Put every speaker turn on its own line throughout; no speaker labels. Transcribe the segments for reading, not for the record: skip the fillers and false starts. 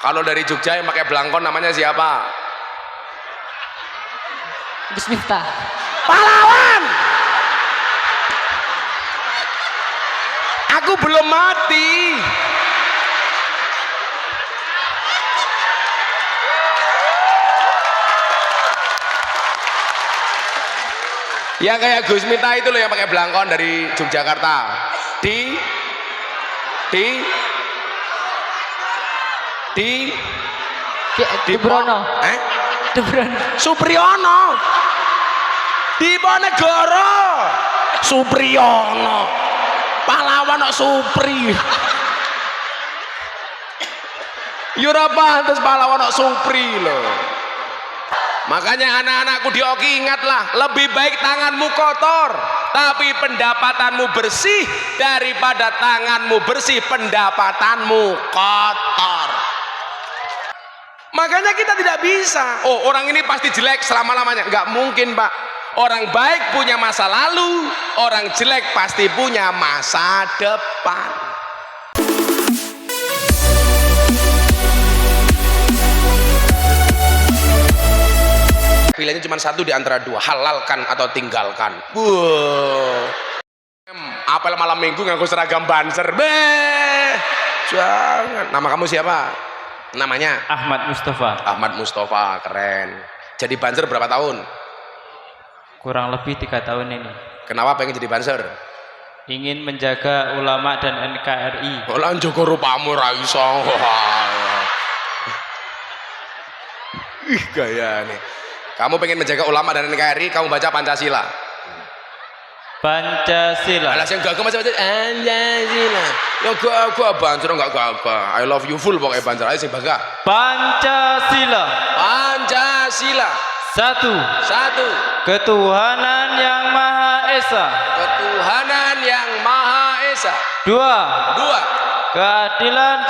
Kalau dari Jogja yang pakai belangkon namanya siapa?
Gus Miftah.
Pahlawan. Aku belum mati. Yang kayak Gus Miftah itu loh yang pakai belangkon dari Yogyakarta. Di
Dubrono. Dubrono.
Supriyono. Diponegoro. Supriyono. Pahlawan kok Supri. Yura pantes pahlawan kok Supri loh. Makanya anak-anakku di Oki ingatlah, lebih baik tanganmu kotor tapi pendapatanmu bersih daripada tanganmu bersih pendapatanmu kotor. Makanya kita tidak bisa, oh orang ini pasti jelek selama-lamanya. Nggak mungkin, Pak. Orang baik punya masa lalu, orang jelek pasti punya masa depan. Pilihannya cuma satu di antara dua, halalkan atau tinggalkan. Apel malam minggu ngaku seragam banser. Jangan. Nama kamu siapa? Namanya?
Ahmad Mustafa.
Ahmad Mustafa, keren. Jadi banser berapa tahun?
Kurang lebih 3 tahun ini.
Kenapa pengen jadi banser?
Ingin menjaga ulama dan NKRI.
Lan Joko rupamu ra iso. Ih gaya nih. Kamu pengen menjaga ulama dan NKRI, kamu baca Pancasila.
Pancasila.
Alas yang gagah macam Pancasila. Ya gagah banser enggak gagah. I love you full pokoknya banser aja sing gagah.
Pancasila.
Pancasila.
Satu. Ketuhanan yang Maha Esa.
Ketuhanan yang Maha Esa.
Dua. Keadilan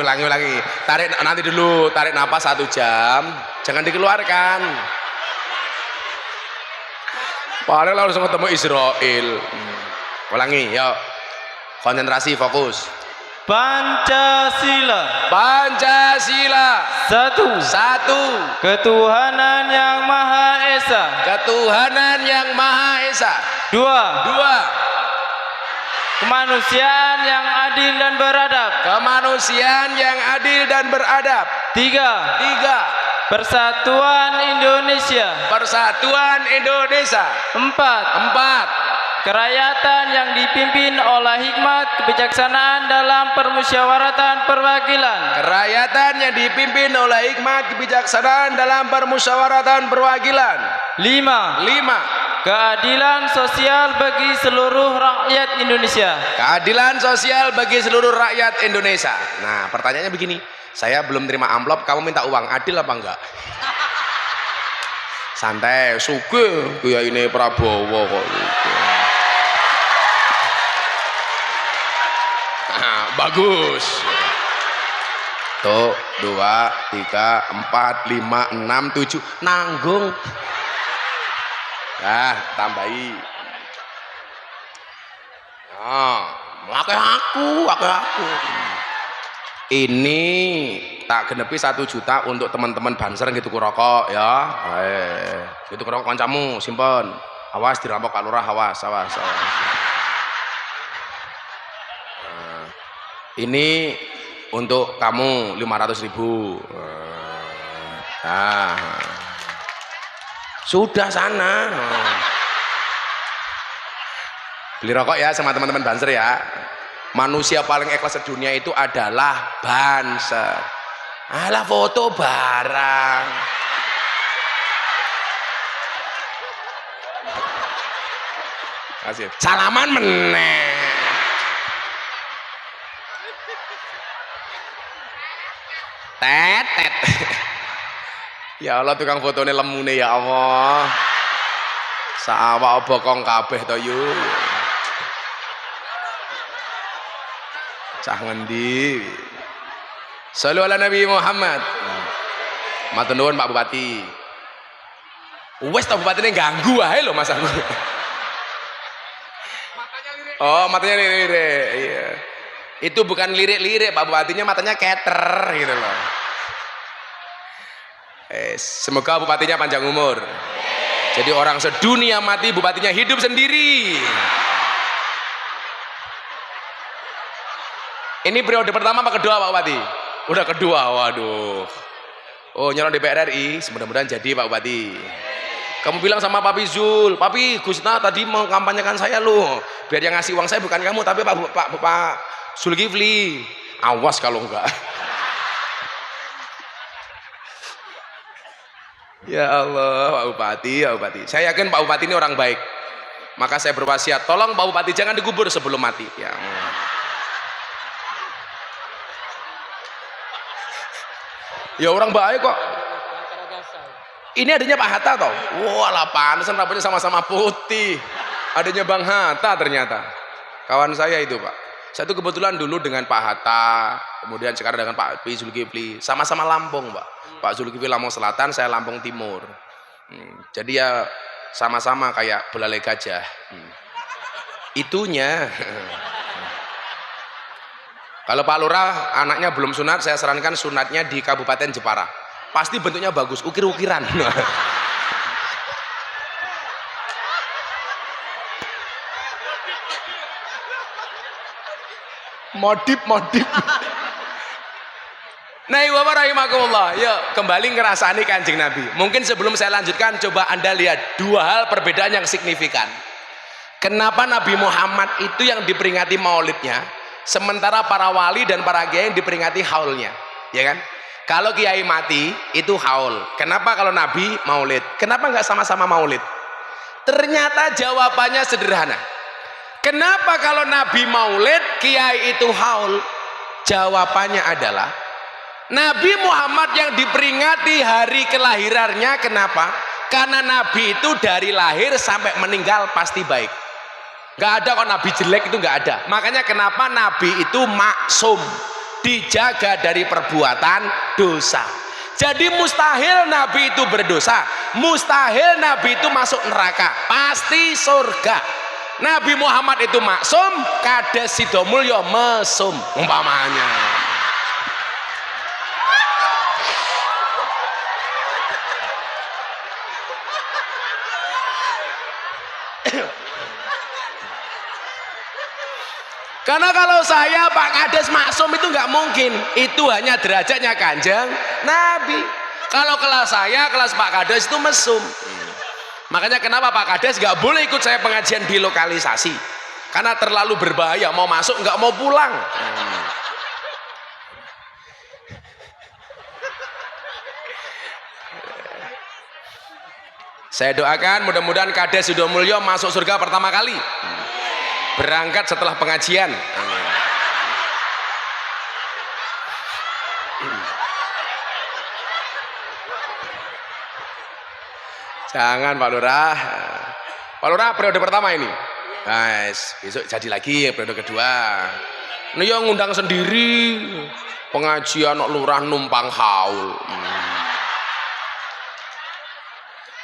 Ulangi. Tarik nanti dulu, tarik napas 1 jam, jangan dikeluarkan. Padahal langsung ketemu Israel. Ulangi, yuk. Konsentrasi, fokus. Pancasila. Satu. Ketuhanan yang Maha Esa.
Ketuhanan yang Maha Esa.
Dua.
Kemanusiaan yang adil dan beradab. Tiga.
Persatuan Indonesia. Empat. Kerakyatan yang dipimpin oleh hikmat kebijaksanaan dalam permusyawaratan perwakilan. Lima. Keadilan sosial bagi seluruh rakyat Indonesia.
Nah, pertanyaannya begini. Saya belum terima amplop, kamu minta uang, adil apa enggak? Santai, sugih kaya ini Prabowo kok. Nah, bagus. Tuh, 2, 3, 4, 5, 6, 7. Nanggung. Nah, tambahi. Pakai aku. Ini tak genepi 1 juta untuk teman-teman banser gitu ku rokok ya. Gitu ku rokok kancamu, simpen. Awas dirampok Pak Lurah, awas. Ini untuk kamu 500.000. Nah. Sudah sana. Beli rokok ya sama teman-teman banser ya. Manusia paling ikhlas sedunia itu adalah banser. Alah foto barang. Kasih. Salaman meneh. Tetet. Ya Allah tukang fotonya lemune ya Allah.
Sawak bokong kabeh to yu. Cah ngendi? Shallu ala Nabi Muhammad. Matur nuwun Pak Bupati. Wes to bupatine ganggu ae lho Mas aku. Oh, matanya lirik. Iya. Itu bukan lirik-lirik, Pak Bupatinya matanya keter gitu loh. Semoga bupatinya panjang umur. Jadi orang sedunia mati, bupatinya hidup sendiri. Ini periode pertama apa kedua Pak Bupati? Udah kedua, waduh. Oh, nyalon DPR RI, mudah-mudahan jadi Pak Bupati. Kamu bilang sama Papi Zul, Papi Gusna tadi mengkampanyekan saya loh, biar yang ngasih uang saya bukan kamu tapi Pak Zulkifli. Awas kalau enggak. Ya Allah, Pak Bupati, Pak Bupati. Saya yakin Pak Bupati ini orang baik. Maka saya berwasiat, tolong Pak Bupati jangan dikubur sebelum mati. Ya. Ya orang baik kok. Ini adanya Pak Hatta toh. Wah, lah pantesan rambutnya sama-sama putih. Adanya Bang Hatta ternyata. Kawan saya itu, Pak. Saya itu kebetulan dulu dengan Pak Hatta, kemudian sekarang dengan Pak Zulkifli, sama-sama Lampung, Pak. Pak Zulkifli Lampung Selatan, saya Lampung Timur. Jadi ya sama-sama kayak belalai gajah. Itunya. Kalau Pak Lurah anaknya belum sunat, saya sarankan sunatnya di Kabupaten Jepara. Pasti bentuknya bagus, ukir-ukiran. Modif. Nah, Bapak rahimakumullah, yuk kembali ngerasani Kanjeng Nabi. Mungkin sebelum saya lanjutkan, coba Anda lihat dua hal perbedaan yang signifikan. Kenapa Nabi Muhammad itu yang diperingati maulidnya, sementara para wali dan para kiai yang diperingati haulnya, ya kan? Kalau kiai mati itu haul. Kenapa kalau Nabi maulid? Kenapa nggak sama-sama maulid? Ternyata jawabannya sederhana. Kenapa kalau Nabi maulid, kiai itu haul? Jawabannya adalah Nabi Muhammad yang diperingati hari kelahirannya. Kenapa? Karena Nabi itu dari lahir sampai meninggal pasti baik. Nggak ada kok Nabi jelek, itu nggak ada. Makanya kenapa Nabi itu maksum, dijaga dari perbuatan dosa. Jadi mustahil Nabi itu berdosa, mustahil Nabi itu masuk neraka, pasti surga. Nabi Muhammad itu maksum, kades sida mulya mesum umpamanya. Karena kalau saya Pak Kades maksum itu nggak mungkin, itu hanya derajatnya Kanjeng Nabi. Kalau kelas saya, kelas Pak Kades itu mesum. Makanya kenapa Pak Kades nggak boleh ikut saya pengajian di lokalisasi, karena terlalu berbahaya, mau masuk nggak mau pulang. Saya doakan mudah-mudahan Kades Sida Mulya masuk surga pertama kali, berangkat setelah pengajian. Amin. Jangan Pak Lurah. Pak Lurah periode pertama ini. Guys, besok jadi lagi periode kedua. Ini yang ngundang sendiri pengajian lurah numpang haul.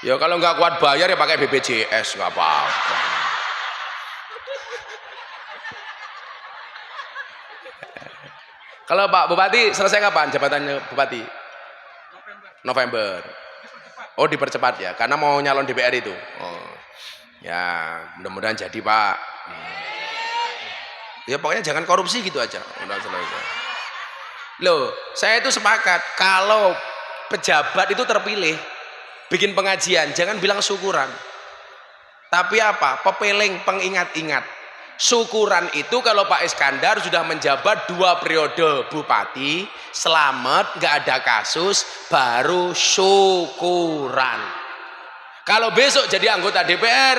Ya kalau nggak kuat bayar ya pakai BPJS nggak apa-apa. Kalau Pak Bupati selesai kapan jabatannya Bupati? November. Oh dipercepat ya, karena mau nyalon DPR itu. Oh. Ya mudah-mudahan jadi Pak. Ya pokoknya jangan korupsi gitu aja. Udah selesai. Loh, saya itu sepakat kalau pejabat itu terpilih bikin pengajian, jangan bilang syukuran. Tapi apa? Pepeling, pengingat-ingat. Syukuran itu kalau Pak Iskandar sudah menjabat 2 periode bupati, selamat, nggak ada kasus, baru syukuran. Kalau besok jadi anggota DPR,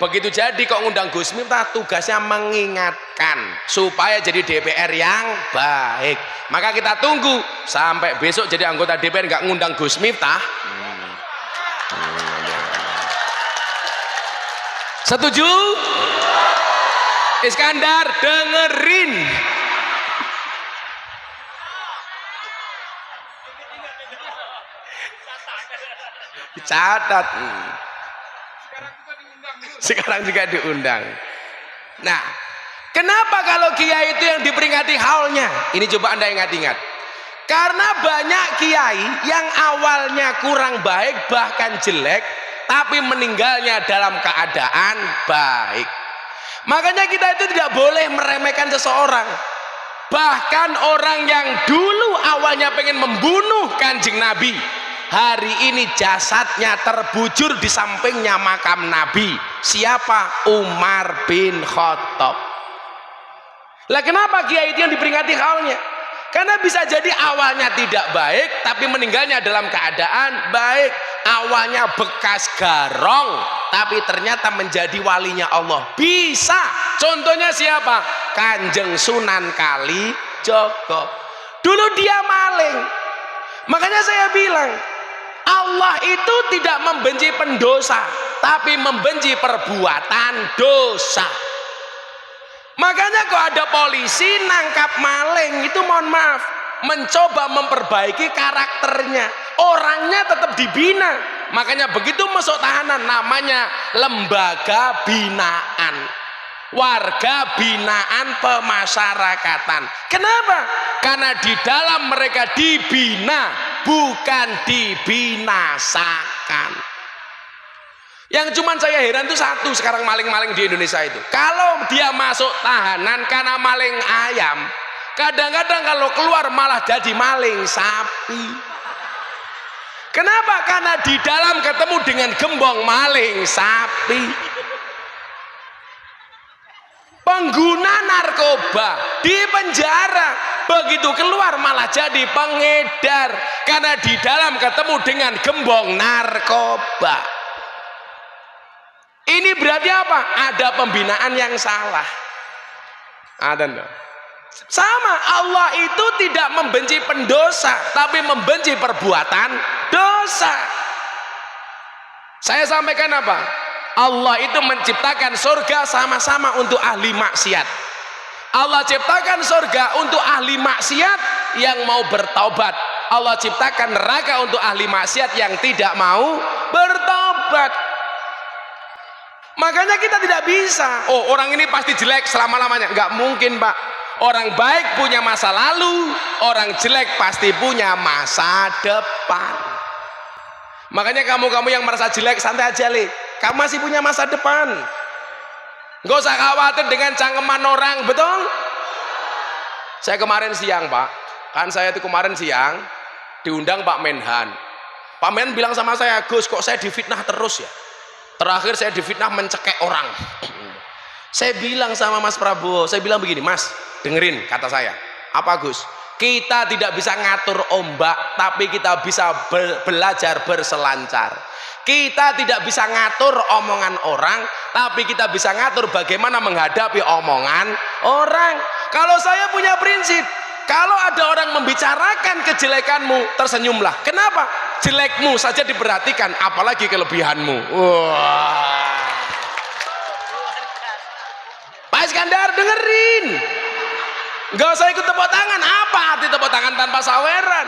begitu jadi kok ngundang Gus Miftah, tugasnya mengingatkan supaya jadi DPR yang baik. Maka kita tunggu sampai besok jadi anggota DPR nggak ngundang Gus Miftah. Setuju? Iskandar dengerin. Catat. Sekarang juga diundang. Nah, kenapa kalau kiai itu yang diperingati haulnya? Ini coba Anda ingat-ingat. Karena banyak kiai yang awalnya kurang baik bahkan jelek, tapi meninggalnya dalam keadaan baik. Makanya kita itu tidak boleh meremehkan seseorang. Bahkan orang yang dulu awalnya pengen membunuh Kanjeng Nabi, hari ini jasadnya terbujur di sampingnya makam Nabi. Siapa? Umar bin Khattab. Lah kenapa kiai itu yang diperingati haulnya? Karena bisa jadi awalnya tidak baik tapi meninggalnya dalam keadaan baik. Awalnya bekas garong tapi ternyata menjadi walinya Allah. Bisa. Contohnya siapa? Kanjeng Sunan Kalijogo. Dulu dia maling. Makanya saya bilang, Allah itu tidak membenci pendosa, tapi membenci perbuatan dosa. Makanya kok ada polisi nangkap maling itu, mohon maaf, mencoba memperbaiki karakternya, orangnya tetap dibina. Makanya begitu masuk tahanan namanya lembaga binaan, warga binaan pemasyarakatan. Kenapa? Karena di dalam mereka dibina, bukan dibinasakan. Yang cuman saya heran itu satu, sekarang maling-maling di Indonesia itu, kalau dia masuk tahanan karena maling ayam, kadang-kadang kalau keluar malah jadi maling sapi. Kenapa? Karena di dalam ketemu dengan gembong maling sapi. Pengguna narkoba di penjara, begitu keluar malah jadi pengedar, karena di dalam ketemu dengan gembong narkoba. Ini berarti apa? Ada pembinaan yang salah. Ada enggak? Sama, Allah itu tidak membenci pendosa, tapi membenci perbuatan dosa. Saya sampaikan apa? Allah itu menciptakan surga sama-sama untuk ahli maksiat. Allah ciptakan surga untuk ahli maksiat yang mau bertaubat. Allah ciptakan neraka untuk ahli maksiat yang tidak mau bertobat. Makanya kita tidak bisa, oh orang ini pasti jelek selama-lamanya. Nggak mungkin, Pak. Orang baik punya masa lalu, orang jelek pasti punya masa depan. Makanya kamu-kamu yang merasa jelek, santai aja, Le. Kamu masih punya masa depan. Nggak usah khawatir dengan cangkeman orang, betul? Saya kemarin siang, Pak. Kan saya itu kemarin siang diundang Pak Menhan. Pak Menhan bilang sama saya, Gus, kok saya difitnah terus ya? Terakhir saya difitnah mencekek orang. Saya bilang sama Mas Prabowo, saya bilang begini, Mas, dengerin kata saya. Apa, Gus? Kita tidak bisa ngatur ombak, tapi kita bisa belajar berselancar. Kita tidak bisa ngatur omongan orang, tapi kita bisa ngatur bagaimana menghadapi omongan orang. Kalau saya punya prinsip, kalau ada orang membicarakan kejelekanmu, tersenyumlah. Kenapa? Jelekmu saja diperhatikan, apalagi kelebihanmu. Wah. Pak Iskandar, dengerin. Gak usah ikut tepuk tangan. Apa arti tepuk tangan tanpa saweran?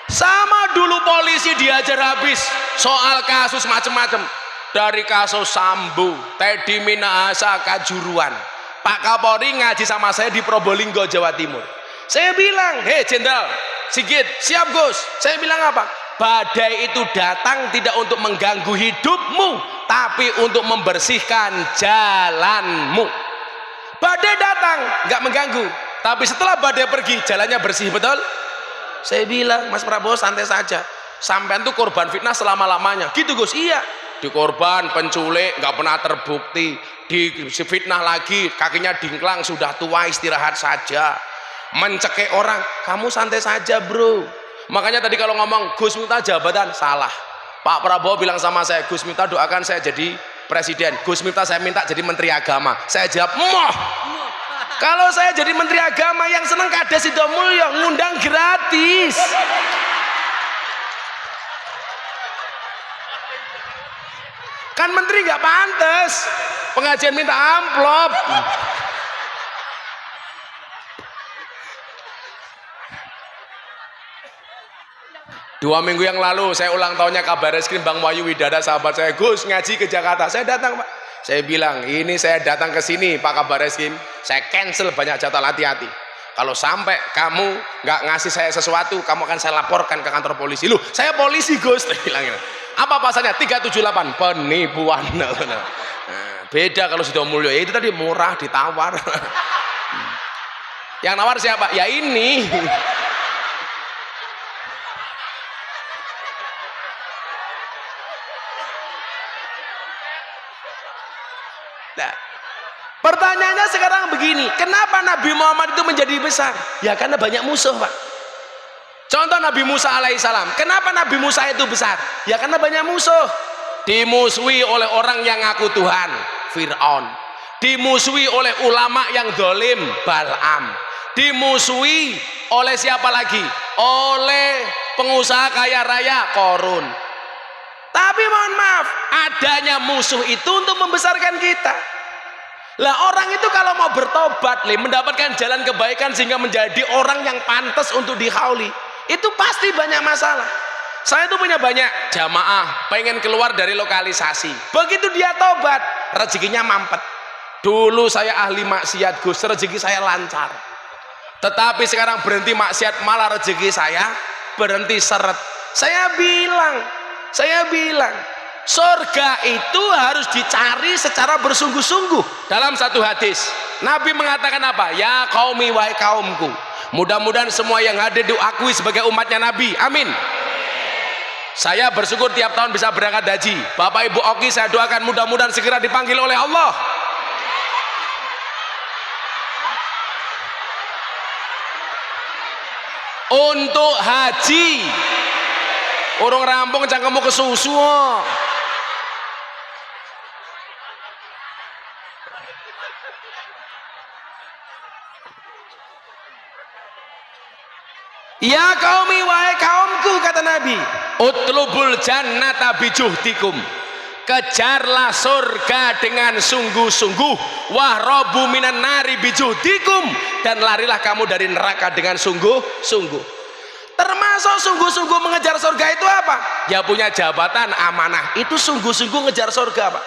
Sama dulu polisi diajar habis soal kasus macam-macam. Dari kasus Sambo, Teddy Minahasa, Kajuruan. Pak Kapolri ngaji sama saya di Probolinggo, Jawa Timur. Saya bilang, hei Jenderal Sigit, siap Gus. Saya bilang apa? Badai itu datang tidak untuk mengganggu hidupmu, tapi untuk membersihkan jalanmu. Badai datang, nggak mengganggu. Tapi setelah badai pergi, jalannya bersih, betul? Saya bilang, Mas Prabowo santai saja. Sampean tuh korban fitnah selama-lamanya. Gitu Gus, iya. Di korban, penculik, nggak pernah terbukti. Di fitnah lagi, kakinya dingklang, sudah tua, istirahat saja. Mencekik orang, kamu santai saja bro. Makanya tadi kalau ngomong Gus minta jabatan, salah. Pak Prabowo bilang sama saya, Gus minta doakan saya jadi presiden. Gus minta saya minta jadi menteri agama. Saya jawab, moh. Kalau saya jadi menteri agama yang seneng kades Sido Mulyo, ngundang gratis. Kan menteri nggak pantas pengajian minta amplop. Dua minggu yang lalu saya ulang tahunnya Kabar Reskrim Bang Wahyu Widada, sahabat saya, Gus ngaji ke Jakarta. Saya datang Pak, saya bilang ini saya datang ke sini Pak Kabar Reskrim, saya cancel banyak jadwal, hati-hati. Kalau sampai kamu nggak ngasih saya sesuatu, kamu akan saya laporkan ke kantor polisi. Loh, saya polisi Gus, saya bilang gitu. Apa pasalnya? 378 penipuan. Nah, beda kalau Sido Mulyo, ya itu tadi murah ditawar. Yang nawar siapa? Ya ini. Nah, pertanyaannya sekarang begini, kenapa Nabi Muhammad itu menjadi besar? Ya karena banyak musuh Pak. Contoh Nabi Musa alaihissalam, kenapa Nabi Musa itu besar? Ya karena banyak musuh. Dimusuhi oleh orang yang ngaku Tuhan, Fir'aun. Dimusuhi oleh ulama yang dolim, Bal'am. Dimusuhi oleh siapa lagi? Oleh pengusaha kaya raya, Korun. Tapi mohon maaf, adanya musuh itu untuk membesarkan kita. Lah orang itu kalau mau bertobat, mendapatkan jalan kebaikan sehingga menjadi orang yang pantas untuk dihauli, itu pasti banyak masalah. Saya itu punya banyak jamaah pengen keluar dari lokalisasi. Begitu dia tobat, rezekinya mampet. Dulu saya ahli maksiat Gus, rezeki saya lancar. Tetapi sekarang berhenti maksiat, malah rezeki saya berhenti seret. Saya bilang, surga itu harus dicari secara bersungguh-sungguh. Dalam satu hadis, Nabi mengatakan apa? Ya qaumi, wahai kaumku. Mudah-mudahan semua yang hadir diakui sebagai umatnya Nabi. Amin. Saya bersyukur tiap tahun bisa berangkat haji. Bapak Ibu Oki saya doakan mudah-mudahan segera dipanggil oleh Allah. Untuk haji. Orang rampung cangkemmu kesusu. Ya qaumi, wahai kaumku, kata Nabi, utlubul jannata bijuhtikum, kejarlah surga dengan sungguh-sungguh, wahrobu minan nari bijuhtikum, dan larilah kamu dari neraka dengan sungguh-sungguh. Termasuk sungguh-sungguh mengejar surga itu apa? Ya punya jabatan amanah, itu sungguh-sungguh ngejar surga Pak.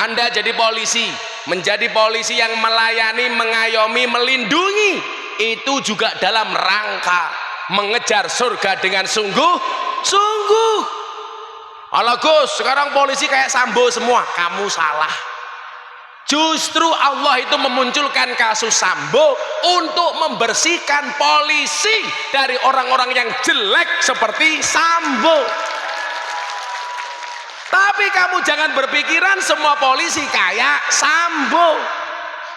Anda jadi polisi, menjadi polisi yang melayani, mengayomi, melindungi, itu juga dalam rangka mengejar surga dengan sungguh-sungguh. Allah Gus, sekarang polisi kayak Sambo semua. Kamu salah. Justru Allah itu memunculkan kasus Sambo untuk membersihkan polisi dari orang-orang yang jelek seperti Sambo. Tapi kamu jangan berpikiran semua polisi kayak Sambo.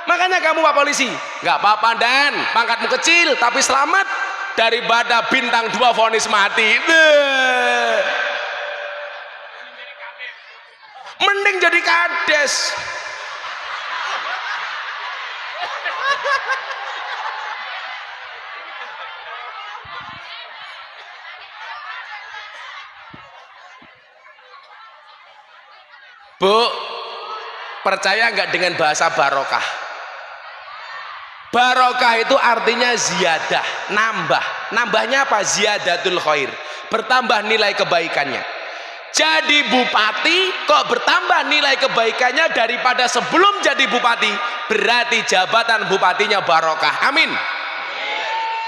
Makanya kamu Pak Polisi, nggak apa-apa Dan, pangkatmu kecil tapi selamat daripada bintang 2 vonis mati. Mending jadi kades. Bu, percaya nggak dengan bahasa barokah? Barokah itu artinya ziyadah, nambah. Nambahnya apa? Ziyadatul khair, bertambah nilai kebaikannya. Jadi bupati kok bertambah nilai kebaikannya daripada sebelum jadi bupati, berarti jabatan bupatinya barokah. Amin.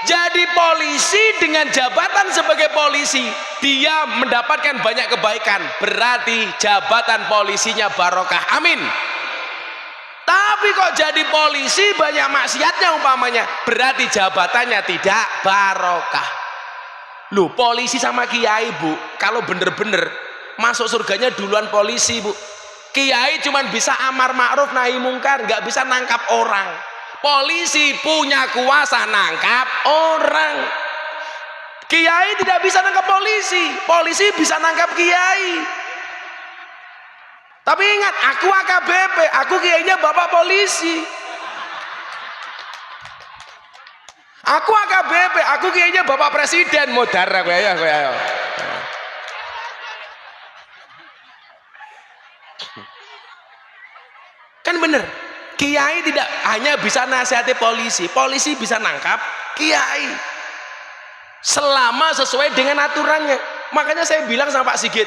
Jadi polisi dengan jabatan sebagai polisi, dia mendapatkan banyak kebaikan, berarti jabatan polisinya barokah. Amin. Tapi kok jadi polisi banyak maksiatnya umpamanya, berarti jabatannya tidak barokah. Loh, polisi sama kiai Bu, kalau bener-bener masuk surganya duluan polisi Bu. Kiai cuman bisa amar ma'ruf nahi mungkar, nggak bisa nangkap orang. Polisi punya kuasa nangkap orang. Kiai tidak bisa nangkap polisi, polisi bisa nangkap kiai. Tapi ingat, aku AKBP, aku kiainya bapak polisi.
Aku AKBP, aku kayaknya Bapak Presiden modar aku ya, ayo. Kan bener, kiai tidak hanya bisa nasihati polisi, polisi bisa nangkap kiai selama sesuai dengan aturannya. Makanya saya bilang sama Pak Sigit,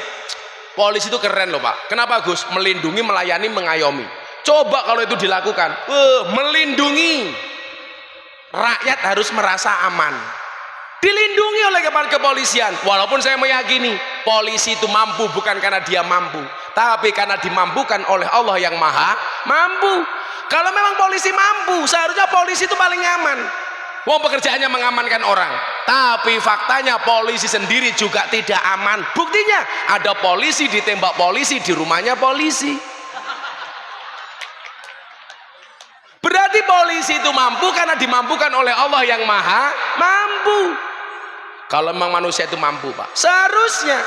polisi itu keren loh Pak. Kenapa Gus? Melindungi, melayani, mengayomi. Coba kalau itu dilakukan, melindungi, rakyat harus merasa aman, dilindungi oleh kepala kepolisian. Walaupun saya meyakini polisi itu mampu bukan karena dia mampu, tapi karena dimampukan oleh Allah yang maha mampu. Kalau memang polisi mampu, seharusnya polisi itu paling aman. Wong pekerjaannya mengamankan orang, tapi faktanya polisi sendiri juga tidak aman. Buktinya ada polisi ditembak polisi di rumahnya polisi. Berarti polisi itu mampu karena dimampukan oleh Allah yang maha mampu. Kalau memang manusia itu mampu Pak, seharusnya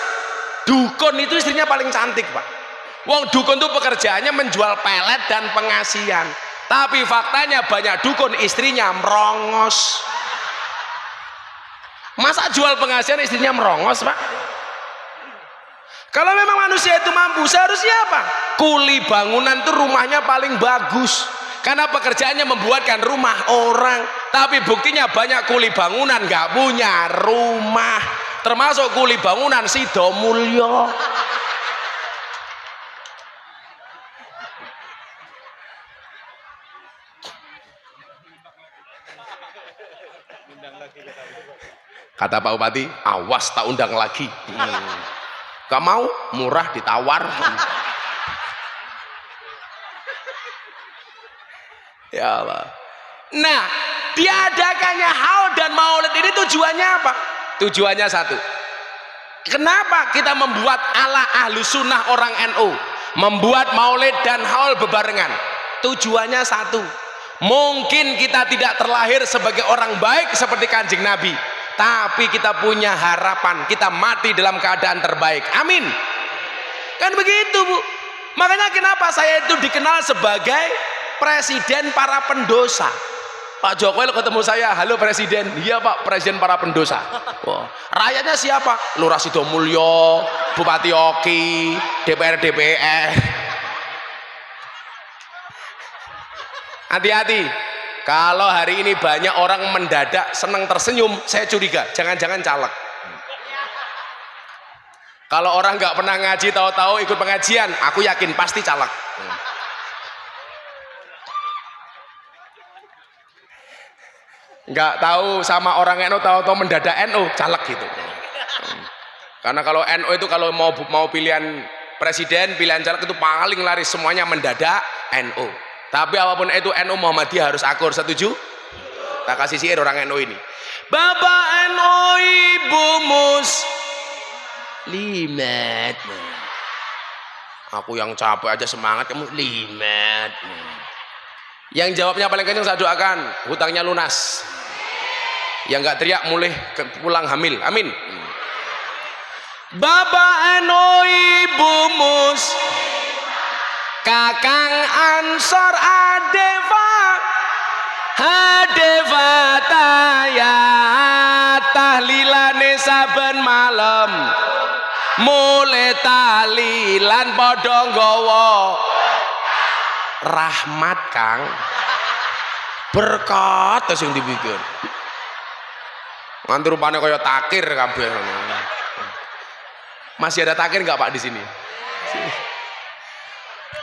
dukun itu istrinya paling cantik Pak. Wong dukun itu pekerjaannya menjual pelet dan pengasian, tapi faktanya banyak dukun istrinya merongos. Masa jual pengasian istrinya merongos Pak? Kalau memang manusia itu mampu, seharusnya apa? Kuli bangunan tuh rumahnya paling bagus, karena pekerjaannya membuatkan rumah orang. Tapi buktinya banyak kuli bangunan nggak punya rumah, termasuk kuli bangunan Sidomulyo. Kata Pak Bupati, awas tak undang lagi. Gak mau, murah ditawar. Ya Allah. Nah, diadakannya haul dan maulid ini tujuannya apa? Tujuannya satu. Kenapa kita membuat ala ahlu sunnah orang NU, membuat maulid dan haul bebarengan? Tujuannya satu. Mungkin kita tidak terlahir sebagai orang baik seperti Kanjeng Nabi, tapi kita punya harapan kita mati dalam keadaan terbaik. Amin. Kan begitu Bu. Makanya kenapa saya itu dikenal sebagai presiden para pendosa. Pak Jokowi ketemu saya, halo presiden. Iya Pak, presiden para pendosa. Wah, rakyatnya siapa? Lurah Sidomulyo, Bupati Oki, DPR DPR. Hati-hati, kalau hari ini banyak orang mendadak senang tersenyum, saya curiga jangan-jangan caleg. Kalau orang nggak pernah ngaji tahu-tahu ikut pengajian, aku yakin pasti caleg. Nggak tahu sama orang NU, tahu-tahu mendadak NU, caleg gitu. Karena kalau NU itu kalau mau pilihan presiden, pilihan caleg itu paling laris, semuanya mendadak NU. Tapi apapun itu NU Muhammadiyah harus akur, setuju? Tak kasih sihir orang NU ini. Bapak NU, Ibu Muslimat. Aku yang capek aja semangat, kamu limat. Yang jawabnya paling kencang saya doakan hutangnya lunas. Yang nggak teriak mulai pulang hamil. Amin. Bapak NU, Ibu Kakang Ansor Adefa taya tahlilane saben malam, mulai tahlilan padha nggawa rahmat Kang, berkat sing dipikir nganti rupane kaya takir kabeh. Masih ada takir nggak Pak di sini?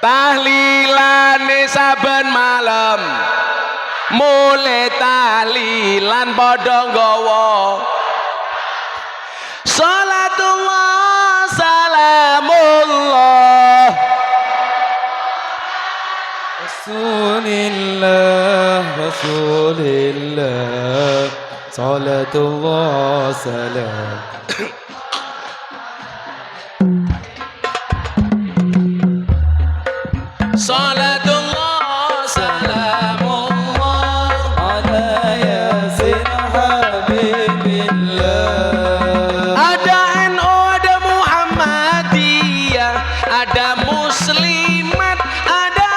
Tahlilane saben malam, mulai tahlilan padha nggawa salatullah salamullah
Rasulillah salatullah salam.
Salatullah salamullah
ala yasin habibillah.
Ada NU, ada Muhammadiyah, ada Muslimat, ada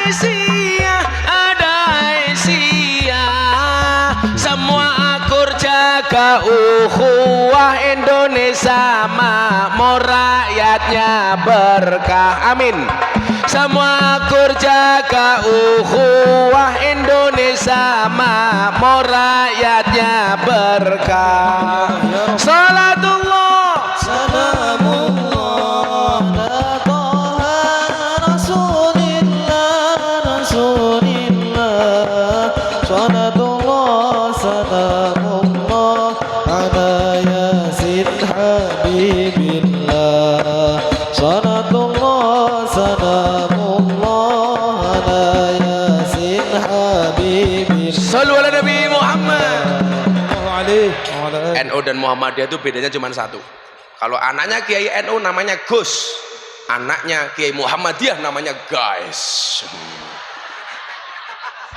Aisyah, semua jaga ukhuwah Indonesia makmur rakyatnya berkah. Amin. Semua kur jaga ukhuwah Indonesia makmur rakyatnya berkah. Salatullah
Salamullah ala Taha Rasulillah Rasulillah. Salatullah salamullah ala Yasin Habibillah. Salatullah salamullah ala Yasin Habibillah.
Sallu ala Nabi Muhammad. NU dan Muhammadiyah itu bedanya cuma satu. Kalau anaknya Kiai NU namanya Gus, anaknya Kiai Muhammadiyah namanya Guys.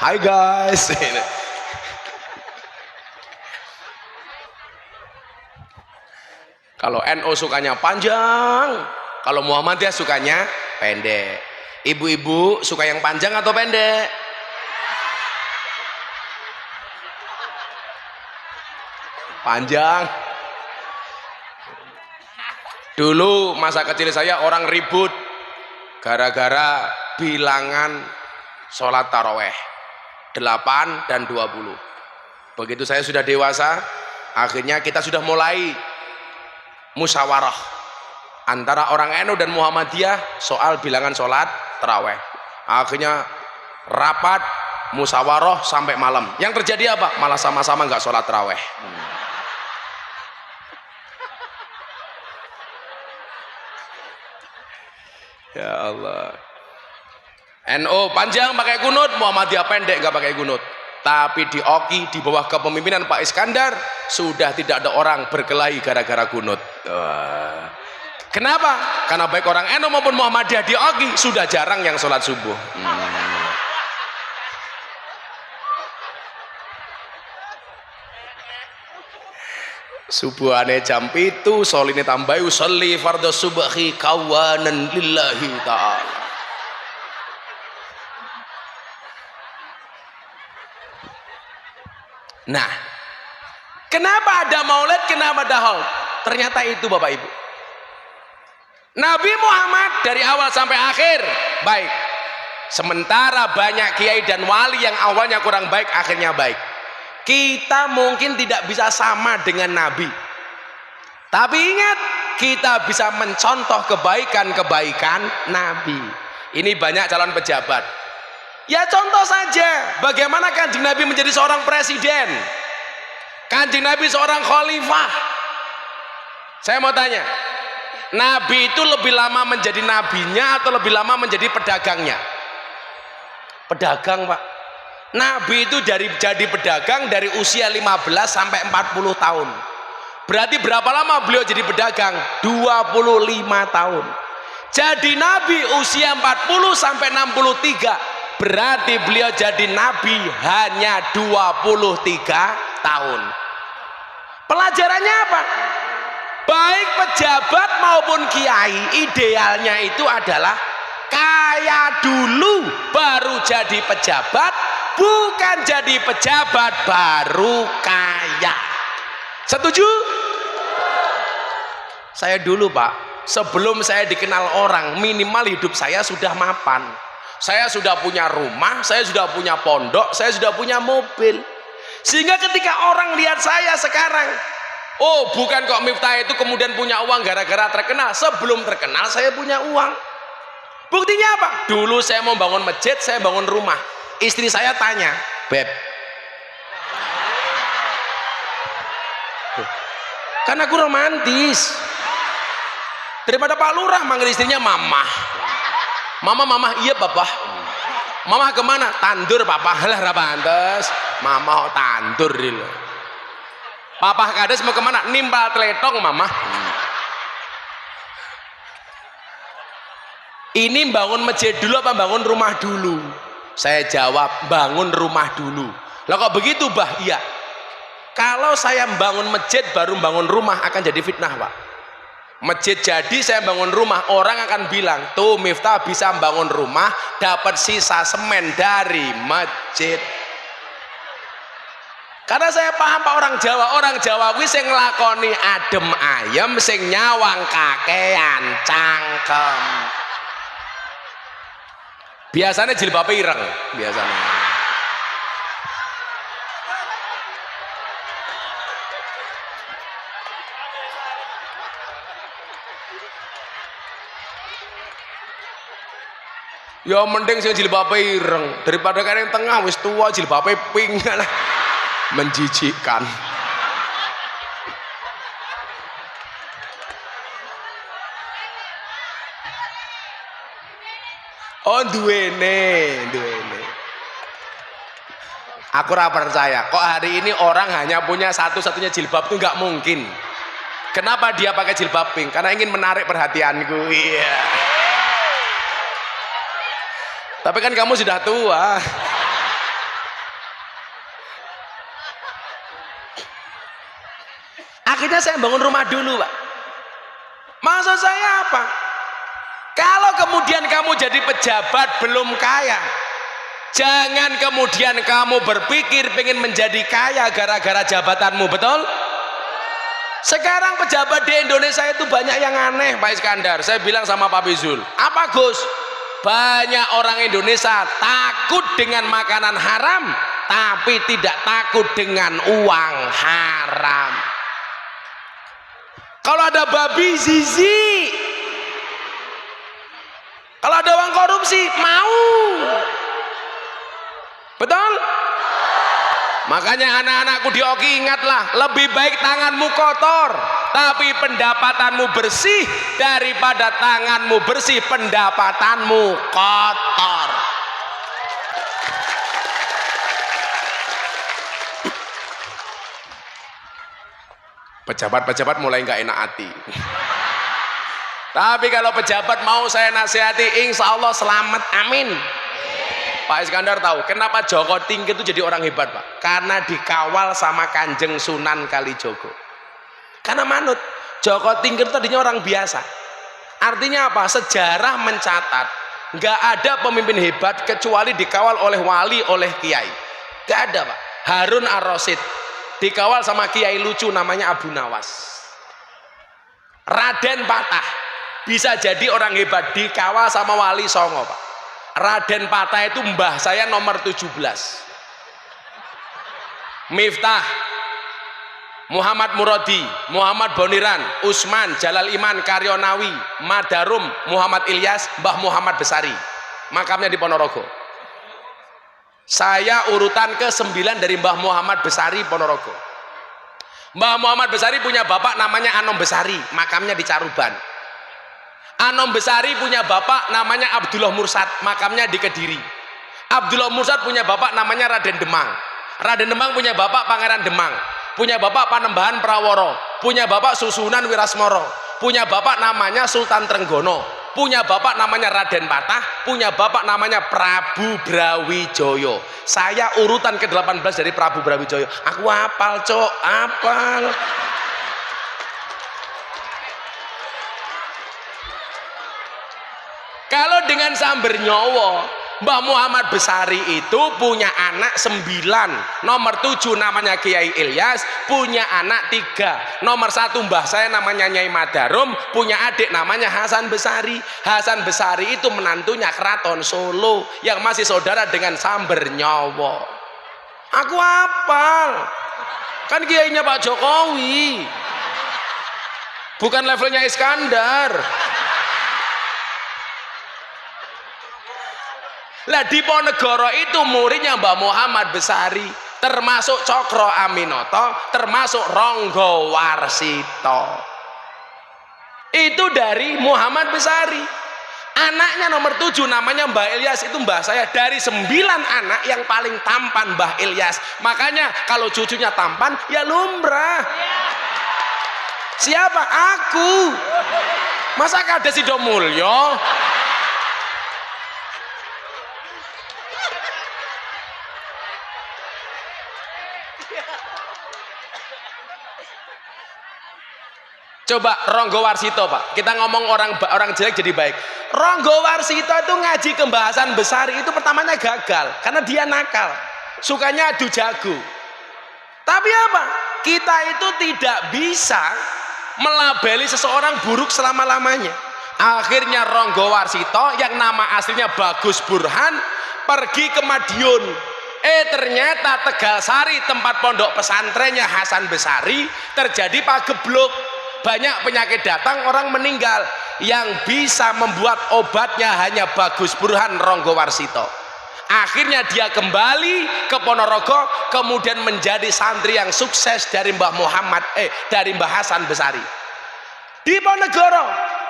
Hai guys. Kalau NU sukanya panjang, kalau Muhammadiyah sukanya pendek. Ibu-ibu suka yang panjang atau pendek? Panjang. Dulu masa kecil saya orang ribut gara-gara bilangan sholat taraweh 8 dan 20. Begitu saya sudah dewasa, akhirnya kita sudah mulai musyawarah antara orang NU dan Muhammadiyah soal bilangan sholat taraweh. Akhirnya rapat musyawarah sampai malam. Yang terjadi apa? Malah sama-sama nggak sholat taraweh. Ya Allah. NU panjang pakai kunut, Muhammadiyah pendek nggak pakai kunut. Tapi di Oki di bawah kepemimpinan Pak Iskandar sudah tidak ada orang berkelahi gara-gara kunut. Kenapa? Karena baik orang NU maupun Muhammadiyah di Oki sudah jarang yang sholat subuh. Subuhane jam itu soline tambahi usolli fardhu subhi kawanan lillahi ta'ala. Nah, kenapa ada maulid, kenapa ada haul? Ternyata itu Bapak Ibu. Nabi Muhammad dari awal sampai akhir baik. Sementara banyak kiai dan wali yang awalnya kurang baik, akhirnya baik. Kita mungkin tidak bisa sama dengan Nabi, tapi ingat kita bisa mencontoh kebaikan-kebaikan Nabi. Ini banyak calon pejabat, ya contoh saja bagaimana Kanjeng Nabi menjadi seorang presiden, Kanjeng Nabi seorang khalifah. Saya mau tanya, Nabi itu lebih lama menjadi nabinya atau lebih lama menjadi pedagangnya? Pedagang Pak. Nabi itu jadi pedagang dari usia 15 sampai 40 tahun. Berarti berapa lama beliau jadi pedagang? 25 tahun. Jadi Nabi usia 40 sampai 63. Berarti beliau jadi Nabi hanya 23 tahun. Pelajarannya apa? Baik pejabat maupun kiai, idealnya itu adalah kaya dulu baru jadi pejabat, bukan jadi pejabat baru kaya. Setuju? Saya dulu Pak, sebelum saya dikenal orang, minimal hidup saya sudah mapan. Saya sudah punya rumah, saya sudah punya pondok, saya sudah punya mobil. Sehingga ketika orang lihat saya sekarang, oh bukan kok Miftah itu kemudian punya uang gara-gara terkenal. Sebelum terkenal saya punya uang. Buktinya apa? Dulu saya mau bangun masjid, saya bangun rumah. Istri saya tanya, Beb, kan aku romantis. Daripada Pak Lurah manggil istrinya Mama. Mama, iya Papa. Mama kemana? Tandur Papa. Lah ra pantes. Mama kok tandur lho. Papa kades mau kemana? Nimbal teletong Mama. Ini bangun masjid dulu apa bangun rumah dulu? Saya jawab bangun rumah dulu. Lah kok begitu Bah? Iya. Kalau saya bangun masjid baru bangun rumah akan jadi fitnah Pak. Masjid jadi saya bangun rumah, orang akan bilang tuh Miftah bisa bangun rumah dapat sisa semen dari masjid. Karena saya paham Pak orang Jawa kuwi sing nglakoni adem ayem, sing nyawang kakean cangkem. Biasanya jilbabe ireng, biasanya. Ya mending sing jilbabe ireng daripada kan yang tengah wis tua jilbabe pink lah. Menjijikkan. Oh duwene. Aku ora percaya kok hari ini orang hanya punya satu-satunya jilbab tuh nggak mungkin. Kenapa dia pakai jilbab pink? Karena ingin menarik perhatianku. Iya. Tapi kan kamu sudah tua. Akhirnya saya bangun rumah dulu, Pak. Maksud saya apa? Kalau kemudian kamu jadi pejabat belum kaya, jangan kemudian kamu berpikir pengen menjadi kaya gara-gara jabatanmu, betul? Sekarang pejabat di Indonesia itu banyak yang aneh, Pak Iskandar. Saya bilang sama Pak Bizul, apa Gus? Banyak orang Indonesia takut dengan makanan haram, tapi tidak takut dengan uang haram. Kalau ada babi zizi, kalau ada uang korupsi mau, betul? Makanya anak-anakku di Oki ingatlah, lebih baik tanganmu kotor tapi pendapatanmu bersih daripada tanganmu bersih pendapatanmu kotor. Pejabat-pejabat mulai nggak enak hati. Tapi kalau pejabat mau saya nasihati, insya Allah selamat, amin. Pak Iskandar tahu kenapa Joko Tingkir itu jadi orang hebat, Pak? Karena dikawal sama Kanjeng Sunan Kalijogo. Karena manut, Joko Tingkir tadinya orang biasa. Artinya apa? Sejarah mencatat nggak ada pemimpin hebat kecuali dikawal oleh wali, oleh kiai. Nggak ada, Pak. Harun Ar-Rasyid dikawal sama kiai lucu namanya Abu Nawas. Raden Patah bisa jadi orang hebat dikawal sama wali songo, Pak. Raden Patah itu mbah saya nomor 17. Miftah, Muhammad Muradi, Muhammad Boniran, Usman, Jalal Iman, Karyonawi, Madarum, Muhammad Ilyas, Mbah Muhammad Besari. Makamnya di Ponorogo. Saya urutan ke-9 dari Mbah Muhammad Besari Ponorogo. Mbah Muhammad Besari punya bapak namanya Anom Besari, makamnya di Caruban. Anom Besari punya bapak namanya Abdullah Mursad, makamnya di Kediri. Abdullah Mursad punya bapak namanya Raden Demang. Raden Demang punya bapak Pangeran Demang. Punya bapak Panembahan Praworo. Punya bapak Susunan Wirasmoro. Punya bapak namanya Sultan Trenggono. Punya bapak namanya Raden Patah. Punya bapak namanya Prabu Brawijaya. Saya urutan ke-18 dari Prabu Brawijaya. Aku apal, Cok, apal. Kalau dengan samber nyowo, Mbah Muhammad Besari itu punya anak 9. Nomor 7 namanya Kiai Ilyas, punya anak 3. Nomor 1 mbah saya namanya Nyai Madarum, punya adik namanya Hasan Besari. Hasan Besari itu menantunya Keraton Solo yang masih saudara dengan samber nyowo. Aku hafal. Kan kiainya Pak Jokowi. Bukan levelnya Iskandar. Lah di Ponegoro itu muridnya Mbah Muhammad Besari, termasuk Cokro Aminoto, termasuk Ronggo Warsito. Itu dari Muhammad Besari. Anaknya nomor 7 namanya Mbah Ilyas, itu mbah saya. Dari 9 anak yang paling tampan Mbah Ilyas. Makanya kalau cucunya tampan ya lumrah. Siapa? Aku. Masa kada Sido Mulyo? Coba Ronggo Warsito, Pak. Kita ngomong orang jelek jadi baik. Ronggo Warsito itu ngaji pembahasan Besari itu pertamanya gagal karena dia nakal. Sukanya adu jago.
Tapi apa? Kita itu tidak bisa melabeli seseorang buruk selama-lamanya. Akhirnya Ronggo Warsito yang nama aslinya Bagus Burhan pergi ke Madiun. Ternyata Tegal Sari, tempat pondok pesantrennya Hasan Besari, terjadi pagebluk. Banyak penyakit datang, orang meninggal. Yang bisa membuat obatnya hanya Bagus Burhan Ronggo Warsito. Akhirnya dia kembali ke Ponorogo, kemudian menjadi santri yang sukses dari Mbah Hasan Besari. Di Ponegoro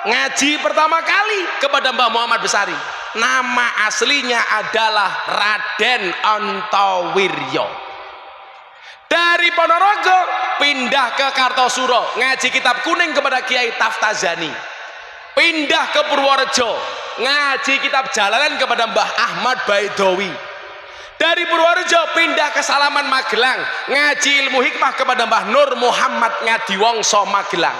ngaji pertama kali kepada Mbah Muhammad Besari. Nama aslinya adalah Raden Antowiryo. Dari Ponorogo pindah ke Kartosuro, ngaji kitab kuning kepada Kiai Taftazani. Pindah ke Purworejo, ngaji kitab Jalalain kepada Mbah Ahmad Baidowi. Dari Purworejo pindah ke Salaman Magelang, ngaji ilmu hikmah kepada Mbah Nur Muhammad Ngadiwongso Magelang.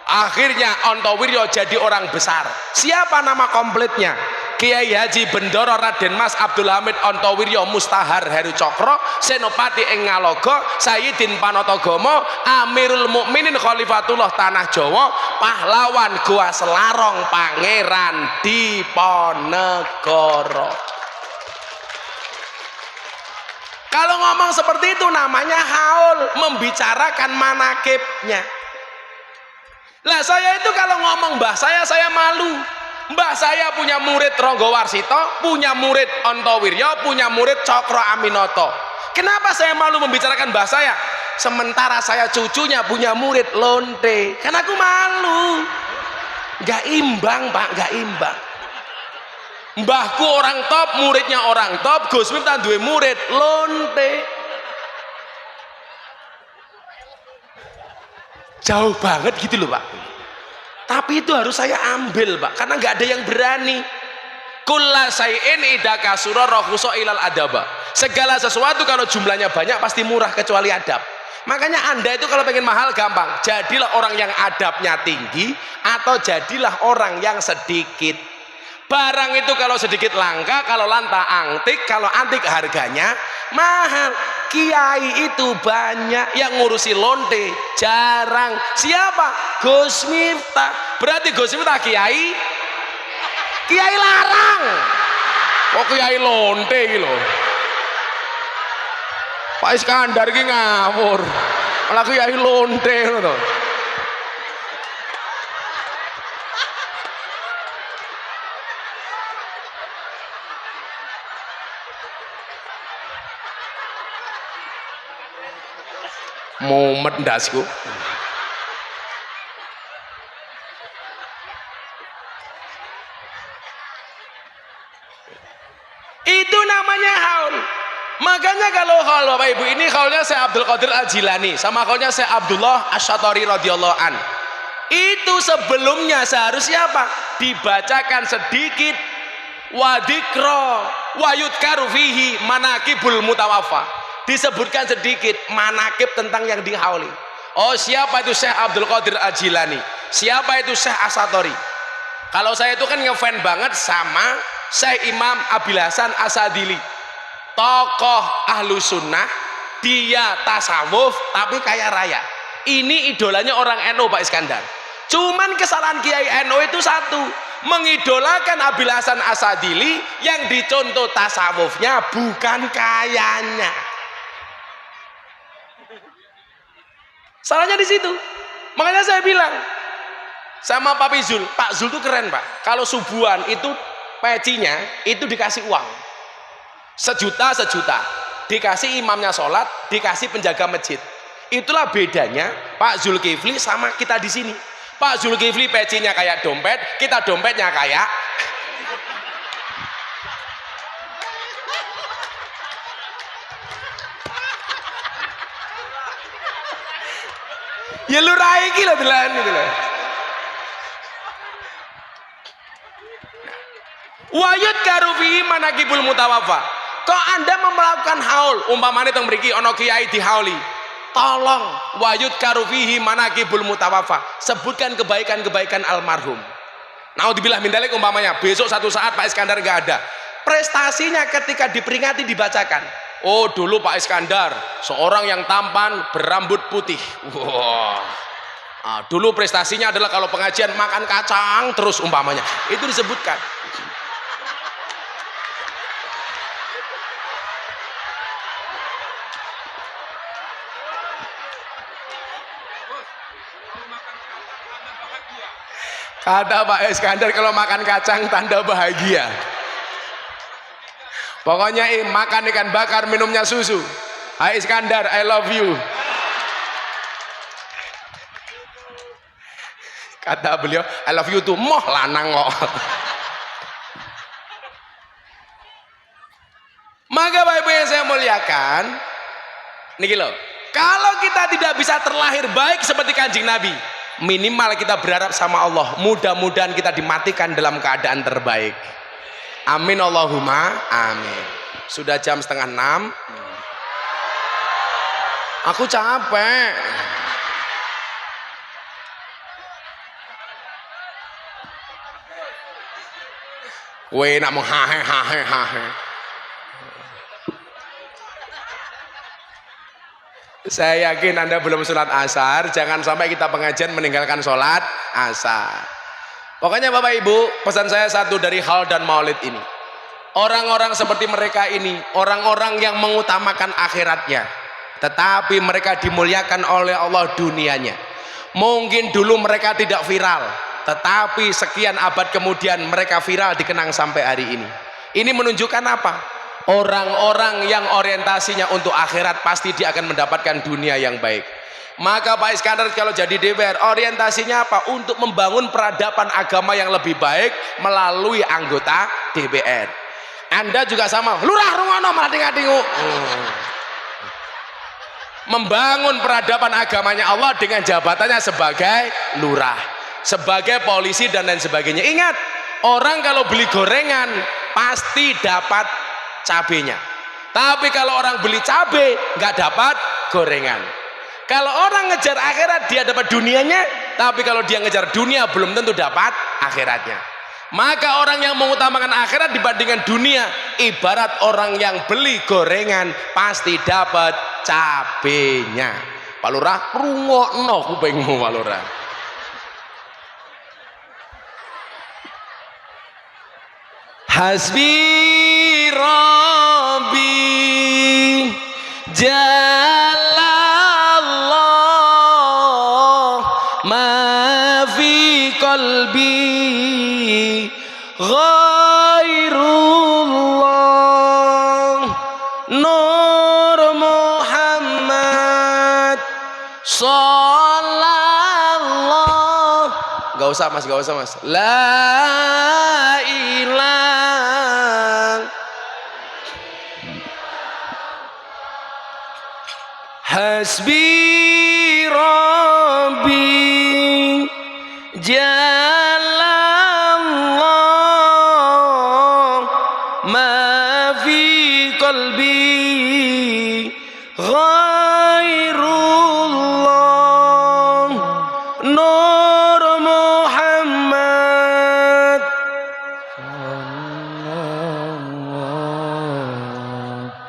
Akhirnya Antowiryo jadi orang besar. Siapa nama komplitnya? Kiai Haji Bendoro Raden Mas Abdul Hamid Antowiryo Mustahar Heru Cokro, Senopati ing Ngalogo, Sayyidin Panotogomo, Amirul Mukminin Khalifatullah Tanah Jawa, pahlawan Goa Selarong, Pangeran Diponegoro. Kalau ngomong seperti itu namanya haul, membicarakan manakibnya. Lah saya itu kalau ngomong mbah saya malu. Mbah saya punya murid Ronggo Warsito, punya murid Antowiryo, punya murid Cokro Aminoto. Kenapa saya malu membicarakan mbah saya? Sementara saya cucunya punya murid lonte. Kan aku malu. Gak imbang Pak, gak imbang. Mbahku orang top, muridnya orang top, Gus Miftah duwe murid lonte. Jauh banget gitu loh Pak. Tapi itu harus saya ambil Pak, karena nggak ada yang berani. Kulla say'in idza kasura rakhusa ilal adaba. Segala sesuatu kalau jumlahnya banyak pasti murah kecuali adab. Makanya Anda itu kalau pengen mahal gampang, jadilah orang yang adabnya tinggi atau jadilah orang yang sedikit. Barang itu kalau sedikit langka, kalau lanta antik, kalau antik harganya mahal. Kiai itu banyak, yang ngurusi lonte jarang. Siapa? Gus Miftah. Berarti Gus Miftah kiai larang. Kok kiai lonte iki lho. Pak Iskandar iki ngawur. Malah kiai lonte ngono to. Mumet ndasku. Itu namanya haul. Makanya kalau haul Bapak Ibu, ini haulnya Syekh Abdul Qadir Al-Jilani sama haulnya Syekh Abdullah Asy-Syatari radhiyallahu an. Itu sebelumnya seharusnya apa? Dibacakan sedikit wadikro wayudkaru fihi manakibul mutawaffa. Disebutkan sedikit manakib tentang yang dihauli. Oh, siapa itu Syekh Abdul Qadir Al-Jilani? Siapa itu Syekh Asy-Syatari? Kalau saya itu kan ngefan banget sama Syekh Imam Abil Hasan Asadili, tokoh ahlu sunnah, dia tasawuf tapi kaya raya. Ini idolanya orang NU Pak Iskandar. Cuman kesalahan Kiai NU itu satu, mengidolakan Abil Hasan Asadili yang dicontoh tasawufnya bukan kayanya. Salahnya di situ. Makanya saya bilang sama Pak Zul, Pak Zul tuh keren Pak. Kalau subuhan itu pecinya itu dikasih uang sejuta, dikasih imamnya sholat, dikasih penjaga masjid. Itulah bedanya Pak Zulkifli sama kita di sini. Pak Zulkifli pecinya kayak dompet, kita dompetnya kayak ya lu rai iki lho delan gitu loh. Wayut karufi manakibul mutawaffa. Kok Anda melakukan haul, umpamane teng mriki ana kiai dihauli. Tolong wayut karufihi manakibul mutawaffa. Sebutkan kebaikan-kebaikan almarhum. Naudzubillah min dzalik, umpamanya besok satu saat Pak Iskandar enggak ada. Prestasinya ketika diperingati dibacakan.
Oh dulu Pak Iskandar seorang yang tampan berambut putih. Wah. Ah, dulu prestasinya adalah kalau pengajian makan kacang terus umpamanya. Itu disebutkan. Kata Pak Iskandar kalau makan kacang tanda bahagia. Pokoknya makan ikan bakar, minumnya susu. Hai Iskandar, I love you. Kata beliau, I love you tuh moh lanang kok. Maka Bapak Ibu yang saya muliakan, niki loh, kalau kita tidak bisa terlahir baik seperti Kanjeng Nabi, minimal kita berharap sama Allah, mudah-mudahan kita dimatikan dalam keadaan terbaik. Amin Allahumma amin. Sudah jam 5:30. Aku capek. Kowe nak mau hahe. Saya yakin Anda belum sholat asar, jangan sampai kita pengajian meninggalkan sholat asar. Pokoknya Bapak Ibu, pesan saya satu dari Haul dan Maulid ini. Orang-orang seperti mereka ini, orang-orang yang mengutamakan akhiratnya, tetapi mereka dimuliakan oleh Allah dunianya. Mungkin dulu mereka tidak viral, tetapi sekian abad kemudian mereka viral, dikenang sampai hari ini. Ini menunjukkan apa? Orang-orang yang orientasinya untuk akhirat pasti dia akan mendapatkan dunia yang baik. Maka Pak Iskandar kalau jadi DPR orientasinya apa? Untuk membangun peradaban agama yang lebih baik melalui anggota DPR. Anda juga sama, lurah rungono mating-atingu. Membangun peradaban agamanya Allah dengan jabatannya sebagai lurah, sebagai polisi dan lain sebagainya. Ingat, orang kalau beli gorengan pasti dapat cabenya. Tapi kalau orang beli cabe nggak dapat gorengan. Kalau orang ngejar akhirat dia dapat dunianya, tapi kalau dia ngejar dunia belum tentu dapat akhiratnya. Maka orang yang mengutamakan akhirat dibandingkan dunia, ibarat orang yang beli gorengan pasti dapat cabenya. Pak Lurah, rungokno kupingmu Pak Lurah. Hasbi Rabbi Jalallah ma fi qalbi ghairullah Nur Muhammad sallallahu. Gak usah mas la ilaha hasbi rabbi jalallah ma fi qalbi ghairullah Nur Muhammad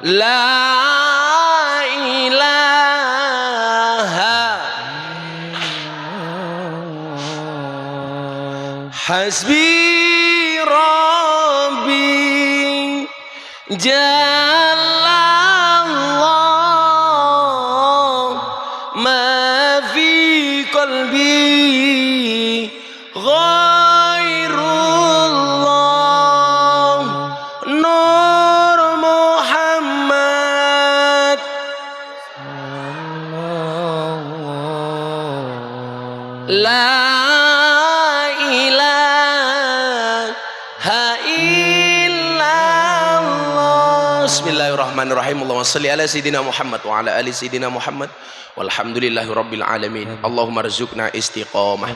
la hasbi rabbi jalallah ma fi qalbi ghairullah Nur Muhammad la Bismillahirrahmanirrahim. Allahumma salli ala sayyidina Muhammad wa ala ali sayyidina Muhammad walhamdulillahi rabbil alamin. Allahumma rizukna istiqamah,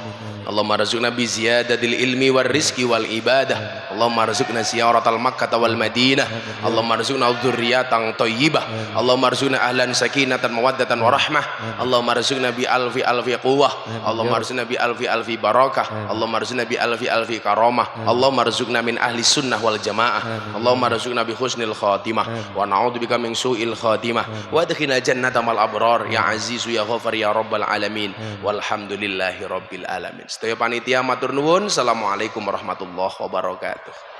Allahumma rizukna bi ziyadatil ilmi wal rizki wal ibadah, Allahumma rizukna ziyaratal makkah wal madinah, Allahumma rizukna dzurriyyatan thayyibah, Allahumma rizukna ahlan sakinatan mawaddatan wa rahmah, Allahumma rizukna bi alfi quwwah, Allahumma rizukna bi alfi barakah, Allahumma rizukna bi alfi karamah, Allahumma rizukna min ahli sunnah wal jamaah, Allahumma rizukna bi husnil khatimah wa na'udzu
na'udzubika min su'il khatimah wa adkhilna jannata mal abrar ya azizu ya ghafar ya rabbal alamin walhamdulillahi rabbil alamin. Sedaya panitia matur nuwun. Assalamualaikum warahmatullahi wabarakatuh.